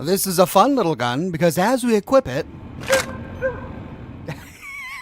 This is a fun little gun because as we equip it,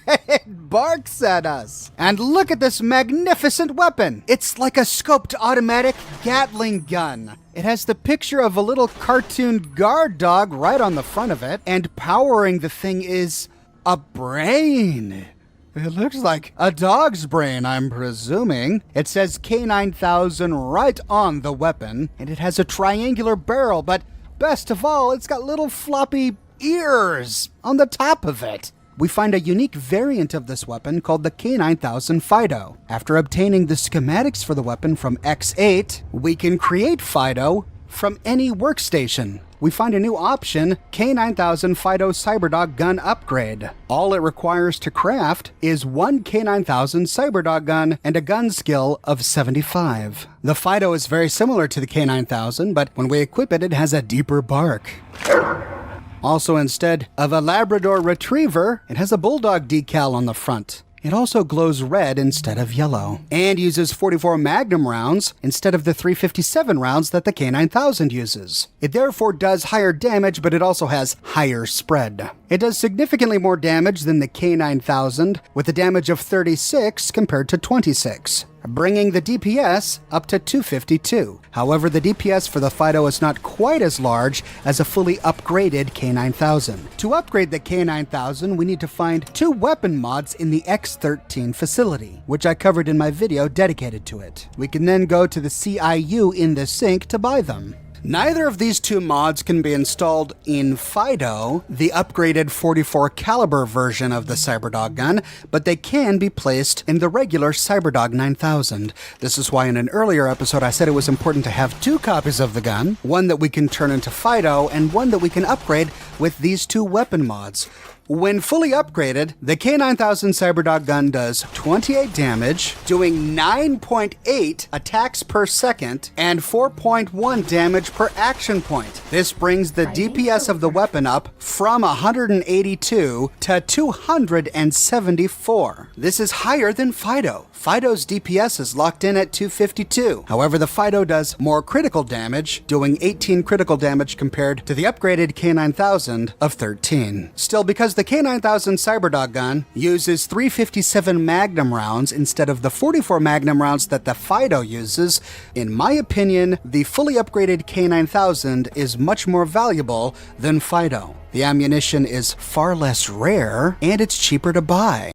it barks at us. And look at this magnificent weapon. It's like a scoped automatic Gatling gun. It has the picture of a little cartoon guard dog right on the front of it, and powering the thing is a brain. It looks like a dog's brain, I'm presuming. It says K9000 right on the weapon, and it has a triangular barrel, but best of all, it's got little floppy ears on the top of it. We find a unique variant of this weapon called the K9000 Fido. After obtaining the schematics for the weapon from X8, we can create Fido from any workstation. We find a new option, K9000 Fido Cyberdog Gun Upgrade. All it requires to craft is one K9000 Cyberdog gun and a gun skill of 75. The Fido is very similar to the K9000, but when we equip it, it has a deeper bark. Also, instead of a Labrador Retriever, it has a Bulldog decal on the front. It also glows red instead of yellow, and uses 44 Magnum rounds instead of the 357 rounds that the K9000 uses. It therefore does higher damage, but it also has higher spread. It does significantly more damage than the K9000, with a damage of 36 compared to 26. Bringing the DPS up to 252. However, the DPS for the Fido is not quite as large as a fully upgraded K9000. To upgrade the K9000, we need to find 2 weapon mods in the X13 facility, which I covered in my video dedicated to it. We can then go to the CIU in the sync to buy them. Neither of these 2 mods can be installed in Fido, the upgraded 44 caliber version of the Cyberdog gun, but they can be placed in the regular Cyberdog 9000. This is why in an earlier episode I said it was important to have 2 copies of the gun, one that we can turn into Fido and one that we can upgrade with these 2 weapon mods. When fully upgraded, the K9000 Cyberdog gun does 28 damage, doing 9.8 attacks per second and 4.1 damage per action point. This brings the DPS of the weapon up from 182 to 274. This is higher than Fido. Fido's DPS is locked in at 252. However, the Fido does more critical damage, doing 18 critical damage compared to the upgraded K9000 of 13. Still, because the K9000 Cyberdog gun uses 357 Magnum rounds instead of the 44 Magnum rounds that the Fido uses, in my opinion, the fully upgraded K9000 is much more valuable than Fido. The ammunition is far less rare, and it's cheaper to buy.